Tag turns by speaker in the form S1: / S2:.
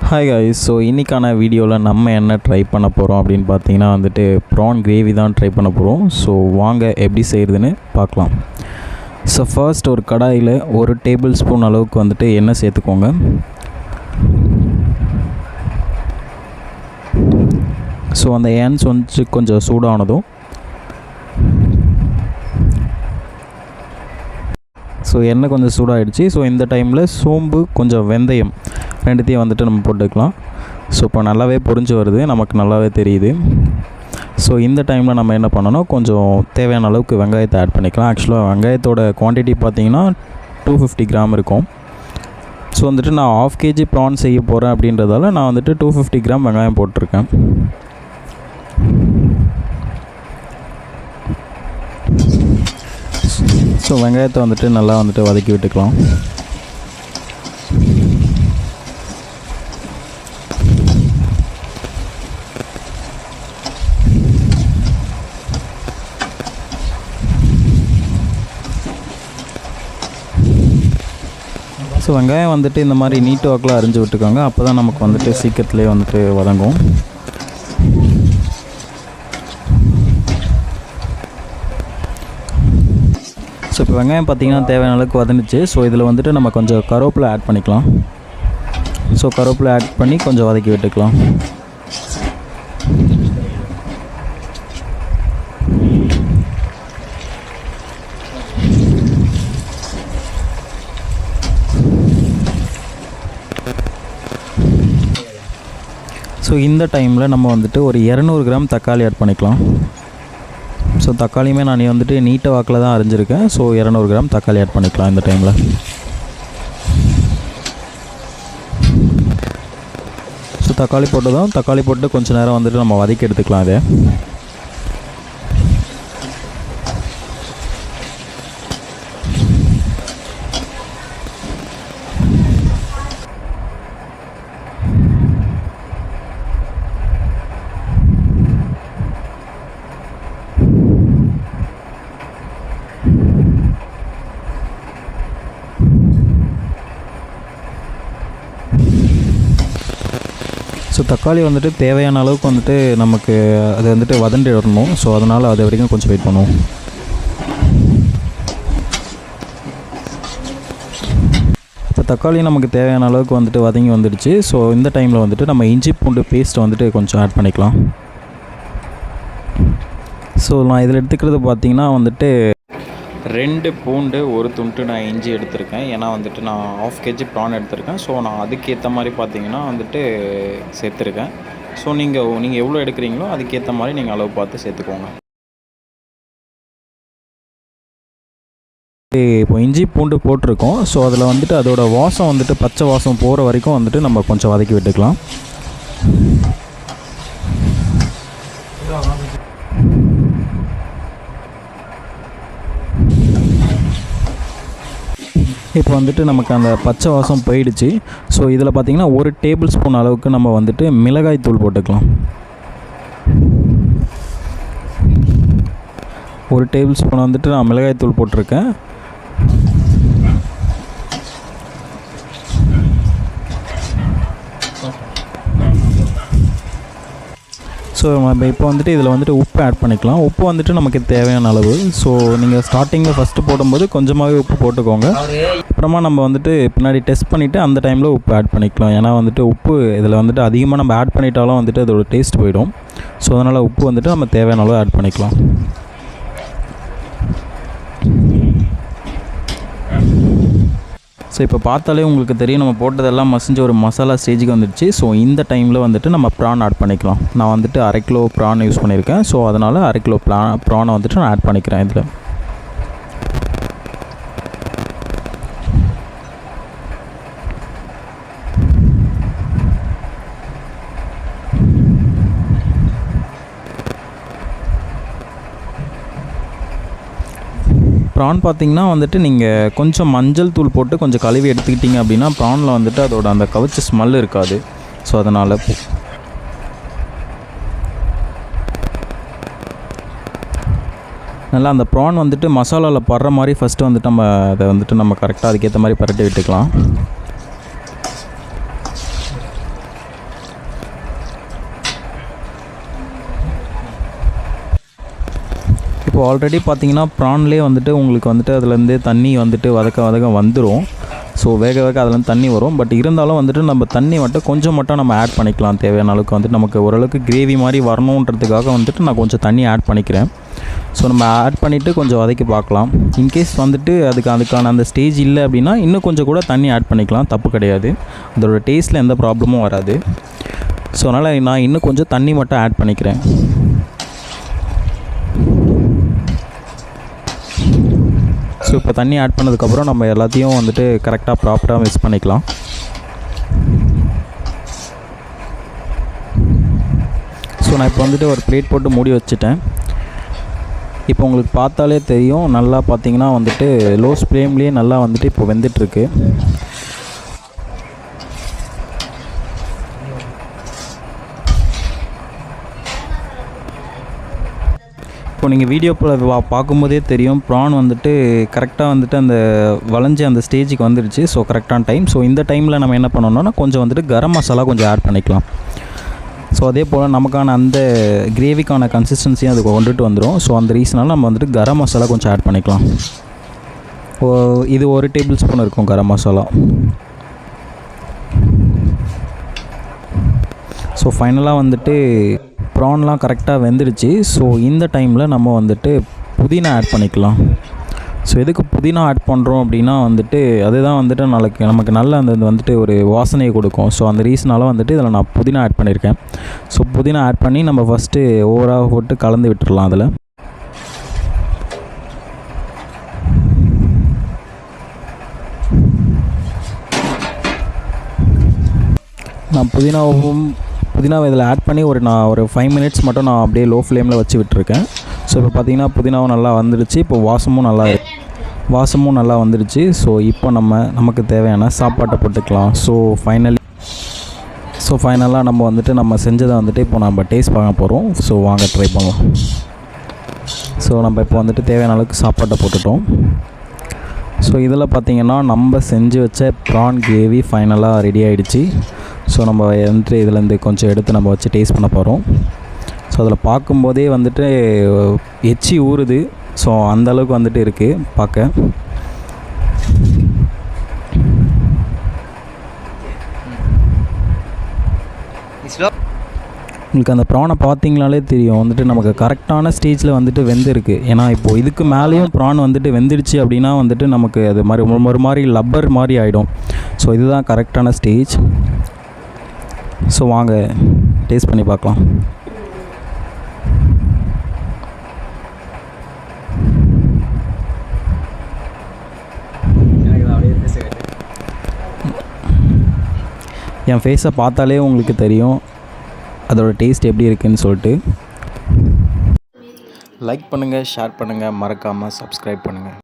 S1: Hi guys. So இன்றைக்கான வீடியோவில் நம்ம என்ன ட்ரை பண்ண போகிறோம் அப்படின்னு பார்த்தீங்கன்னா வந்துட்டு ப்ரான் கிரேவி தான் ட்ரை பண்ண போகிறோம். ஸோ வாங்க எப்படி செய்கிறதுன்னு பார்க்கலாம். ஸோ ஃபர்ஸ்ட் ஒரு கடாயில் 1 டேபிள் ஸ்பூன் அளவுக்கு வந்துட்டு எண்ணெய் சேர்த்துக்கோங்க. ஸோ அந்த எண்ணெய் கொஞ்சம் சூடானதும் ஸோ எண்ணெய் கொஞ்சம் சூடாகிடுச்சு. ஸோ இந்த டைமில் சோம்பு கொஞ்சம் வெந்தயம் ரெண்டுத்தையும் வந்துட்டு நம்ம போட்டுக்கலாம். ஸோ இப்போ நல்லாவே பொரிஞ்சு வருது, நமக்கு நல்லாவே தெரியுது. ஸோ இந்த டைமில் நம்ம என்ன பண்ணணும், கொஞ்சம் தேவையான அளவுக்கு வெங்காயத்தை ஆட் பண்ணிக்கலாம். ஆக்சுவலாக வெங்காயத்தோட குவான்டிட்டி பார்த்திங்கன்னா 250 கிராம் இருக்கும். ஸோ வந்துட்டு நான் 1/2 kg ப்ரான் செய்ய போகிறேன் அப்படின்றதால நான் வந்துட்டு 250 கிராம் வெங்காயம் போட்டிருக்கேன். ஸோ வெங்காயத்தை வந்துட்டு நல்லா வந்துட்டு வதக்கி விட்டுக்கலாம். ஸோ வெங்காயம் வந்துட்டு இந்த மாதிரி நீட்டு வாக்கில் அரிஞ்சு விட்டுக்கோங்க. அப்போ தான் நமக்கு வந்துட்டு சீக்கிரத்துலேயே வந்துட்டு வதங்கும். ஸோ இப்போ வெங்காயம் பார்த்திங்கன்னா தேவையான அளவுக்கு வதந்துச்சு. ஸோ இதில் வந்துட்டு நம்ம கொஞ்சம் கருவேப்பிலை ஆட் பண்ணிக்கலாம். ஸோ கருவேப்பிலை ஆட் பண்ணி கொஞ்சம் வதக்கி விட்டுக்கலாம். ஸோ இந்த டைமில் நம்ம வந்துட்டு ஒரு 200 கிராம் தக்காளி ஆட் பண்ணிக்கலாம். ஸோ தக்காளியுமே நான் வந்துட்டு நீட்ட வாக்கில் தான் அரிஞ்சிருக்கேன். ஸோ 200 கிராம் தக்காளி ஆட் பண்ணிக்கலாம் இந்த டைமில். ஸோ தக்காளி போட்டு கொஞ்சம் நேரம் வந்துட்டு நம்ம வதக்கி எடுத்துக்கலாம். அதே ஸோ தக்காளி வந்துட்டு தேவையான அளவுக்கு வந்துட்டு நமக்கு அது வந்துட்டு வதண்டி வரணும். ஸோ அதனால் அது வரைக்கும் கொஞ்சம் வெயிட் பண்ணுவோம். இப்போ தக்காளி நமக்கு தேவையான அளவுக்கு வந்துட்டு வதங்கி வந்துடுச்சு. ஸோ இந்த டைமில் வந்துட்டு நம்ம இஞ்சி பூண்டு பேஸ்ட் வந்துட்டு கொஞ்சம் ஆட் பண்ணிக்கலாம். ஸோ நான் இதில் எடுத்துக்கிறது பார்த்திங்கன்னா வந்துட்டு 2 பூண்டு 1 துண்டு நான் இஞ்சி எடுத்திருக்கேன். ஏன்னா வந்துட்டு நான் 1/2 kg ப்ரான் எடுத்திருக்கேன். ஸோ நான் அதுக்கேற்ற மாதிரி பார்த்தீங்கன்னா வந்துட்டு சேர்த்துருக்கேன். ஸோ நீங்கள் எவ்வளோ எடுக்கிறீங்களோ அதுக்கேற்ற மாதிரி நீங்கள் அளவு பார்த்து சேர்த்துக்கோங்க. இப்போ இஞ்சி பூண்டு போட்டிருக்கோம். ஸோ அதில் வந்துட்டு அதோட வாசம் வந்துட்டு பச்சை வாசம் போகிற வரைக்கும் வந்துட்டு நம்ம கொஞ்சம் வதக்கி விட்டுக்கலாம். இப்போ வந்துட்டு நமக்கு அந்த பச்சை வாசம் போயிடுச்சு. ஸோ இதில் பார்த்திங்கன்னா 1 டேபிள் ஸ்பூன் அளவுக்கு நம்ம வந்துட்டு மிளகாய் தூள் போட்டுக்கலாம். 1 டேபிள் ஸ்பூன் வந்துட்டு நான் மிளகாய் தூள் போட்டிருக்கேன். ஸோ நம்ம இப்போ வந்துட்டு இதில் வந்துட்டு உப்பு ஆட் பண்ணிக்கலாம். உப்பு வந்துட்டு நமக்கு தேவையான அளவு. ஸோ நீங்கள் ஸ்டார்டிங்கில் ஃபஸ்ட்டு போடும்போது கொஞ்சமாகவே உப்பு போட்டுக்கோங்க. அப்புறமா நம்ம வந்துட்டு பின்னாடி டெஸ்ட் பண்ணிவிட்டு அந்த டைமில் உப்பு ஆட் பண்ணிக்கலாம். ஏன்னா வந்துட்டு உப்பு இதில் வந்துட்டு அதிகமாக நம்ம ஆட் பண்ணிட்டாலும் வந்துட்டு அதோட டேஸ்ட் போயிடும். ஸோ அதனால் உப்பு வந்துட்டு நம்ம தேவையான அளவு ஆட் பண்ணிக்கலாம். ஸோ இப்போ பார்த்தாலே உங்களுக்கு தெரியும் நம்ம போட்டதெல்லாம் மசிஞ்சு ஒரு மசாலா ஸ்டேஜுக்கு வந்துடுச்சு. ஸோ இந்த டைமில் வந்துட்டு நம்ம ப்ரான் ஆட் பண்ணிக்கலாம். நான் வந்துட்டு 1/2 கிலோ ப்ரான் யூஸ் பண்ணியிருக்கேன். ஸோ அதனால் 1/2 கிலோ ப்ரானை வந்துட்டு நான் ஆட் பண்ணிக்கிறேன் இதில். ப்ரான் பார்த்திங்கன்னா வந்துட்டு நீங்கள் கொஞ்சம் மஞ்சள் தூள் போட்டு கொஞ்சம் கழுவி எடுத்துக்கிட்டிங்க அப்படின்னா ப்ரானில் வந்துட்டு அதோட அந்த கவிச்ச ஸ்மெல் இருக்காது. ஸோ அதனால் நல்லா அந்த ப்ரான் வந்துட்டு மசாலாவில் படுற மாதிரி ஃபஸ்ட்டு வந்துட்டு அதை வந்துட்டு நம்ம கரெக்டாக அதுக்கேற்ற மாதிரி பரட்டி விட்டுக்கலாம். இப்போ ஆல்ரெடி பார்த்தீங்கன்னா ப்ரான்லேயே வந்துட்டு உங்களுக்கு வந்துட்டு அதுலேருந்து தண்ணி வந்துட்டு வதக்க வந்துடும். ஸோ வேக அதுலேருந்து தண்ணி வரும். பட் இருந்தாலும் வந்துட்டு நம்ம தண்ணி கொஞ்சம் மட்டும் நம்ம ஆட் பண்ணிக்கலாம். தேவையான அளவுக்கு வந்துட்டு நமக்கு ஓரளவுக்கு கிரேவி மாதிரி வரணுன்றதுக்காக வந்துட்டு நான் கொஞ்சம் தண்ணி ஆட் பண்ணிக்கிறேன். ஸோ நம்ம ஆட் பண்ணிவிட்டு கொஞ்சம் வதக்கி பார்க்கலாம். இன்கேஸ் வந்துட்டு அதுக்கான அந்த ஸ்டேஜ் இல்லை அப்படின்னா இன்னும் கொஞ்சம் கூட தண்ணி ஆட் பண்ணிக்கலாம், தப்பு கிடையாது. அதோடய டேஸ்ட்டில் எந்த ப்ராப்ளமும் வராது. ஸோ அதனால் நான் இன்னும் கொஞ்சம் தண்ணி மட்டும் ஆட் பண்ணிக்கிறேன். ஸோ இப்போ தண்ணி ஆட் பண்ணதுக்கப்புறம் நம்ம எல்லாத்தையும் வந்துட்டு கரெக்டாக ப்ராப்பராக மிக்ஸ் பண்ணிக்கலாம். ஸோ நான் இப்போ வந்துட்டு ஒரு பிளேட் போட்டு மூடி வச்சுட்டேன். இப்போ உங்களுக்கு பார்த்தாலே தெரியும், நல்லா பார்த்தீங்கன்னா வந்துட்டு லோ ஃப்ளேம்லேயே நல்லா வந்துட்டு இப்போ வெந்துட்டுருக்கு. இப்போ நீங்கள் வீடியோ பார்க்கும்போதே தெரியும், ப்ரான் வந்துட்டு கரெக்டாக வந்துட்டு அந்த வளைஞ்சி அந்த ஸ்டேஜுக்கு வந்துடுச்சு. ஸோ கரெக்டான டைம். ஸோ இந்த டைமில் நம்ம என்ன பண்ணணும்னா கொஞ்சம் வந்துட்டு கரம் மசாலா கொஞ்சம் ஆட் பண்ணிக்கலாம். ஸோ அதே போல் நமக்கான அந்த கிரேவிக்கான கன்சிஸ்டன்சியும் அதுக்கு கொண்டுட்டு வந்துடும். ஸோ அந்த ரீசனால் நம்ம வந்துட்டு கரம் மசாலா கொஞ்சம் ஆட் பண்ணிக்கலாம். இது 1 டேபிள் ஸ்பூன் இருக்கும் கரம் மசாலா. ஸோ ஃபைனலாக வந்துட்டு ப்ரான்லாம் கரெக்டாக வெந்துடுச்சு. ஸோ இந்த டைமில் நம்ம வந்துட்டு புதினா ஆட் பண்ணிக்கலாம். ஸோ எதுக்கு புதினா ஆட் பண்ணுறோம் அப்படின்னா வந்துட்டு அதுதான் வந்துட்டு நாளைக்கு நமக்கு நல்ல அந்த வந்துட்டு ஒரு வாசனையை கொடுக்கும். ஸோ அந்த ரீசனால் வந்துட்டு இதில் நான் புதினா ஆட் பண்ணியிருக்கேன். ஸோ புதினா ஆட் பண்ணி நம்ம ஃபஸ்ட்டு ஓவராக போட்டு கலந்து விட்டுடலாம். அதில் நான் புதினாவை இதில் ஆட் பண்ணி நான் ஒரு 5 மினிட்ஸ் மட்டும் நான் அப்படியே லோ ஃப்ளேமில் வச்சு விட்டுருக்கேன். ஸோ இப்போ பார்த்தீங்கன்னா புதினாவும் நல்லா வந்துடுச்சு. இப்போ வாசமும் நல்லா வந்துடுச்சு. ஸோ இப்போ நமக்கு தேவையான சாப்பாட்டை போட்டுக்கலாம். ஸோ ஃபைனலாக நம்ம வந்துட்டு நம்ம செஞ்சதை வந்துட்டு இப்போ நம்ம டேஸ்ட் பார்க்க போகிறோம். ஸோ வாங்க ட்ரை பண்ணலாம். ஸோ நம்ம இப்போ வந்துட்டு தேவையான அளவுக்கு சாப்பாட்டை போட்டுட்டோம். ஸோ இதில் பார்த்திங்கன்னா நம்ம செஞ்சு வச்ச ப்ரான் கிரேவி ஃபைனலாக ரெடி ஆகிடுச்சு. ஸோ நம்ம வந்துட்டு இதிலேருந்து கொஞ்சம் எடுத்து நம்ம வச்சு டேஸ்ட் பண்ண போகிறோம். ஸோ அதில் பார்க்கும்போதே வந்துட்டு எச்சி ஊறுது. ஸோ அந்தளவுக்கு வந்துட்டு இருக்குது பார்க்க. உங்களுக்கு அந்த ப்ரானை பார்த்தீங்கனாலே தெரியும் வந்துட்டு நமக்கு கரெக்டான ஸ்டேஜில் வந்துட்டு வெந்திருக்கு. ஏன்னா இப்போது இதுக்கு மேலேயும் ப்ரான் வந்துட்டு வெந்துடுச்சு அப்படின்னா வந்துட்டு நமக்கு அது ஒரு மாதிரி லப்பர் மாதிரி ஆகிடும். ஸோ இதுதான் கரெக்டான ஸ்டேஜ். ஸோ வாங்க டேஸ்ட் பண்ணி பார்க்கலாம். என் ஃபேஸை பார்த்தாலே உங்களுக்கு தெரியும் அதோட டேஸ்ட் எப்படி இருக்குதுன்னு சொல்லிட்டு. லைக் பண்ணுங்கள், ஷேர் பண்ணுங்கள், மறக்காமல் சப்ஸ்கிரைப் பண்ணுங்கள்.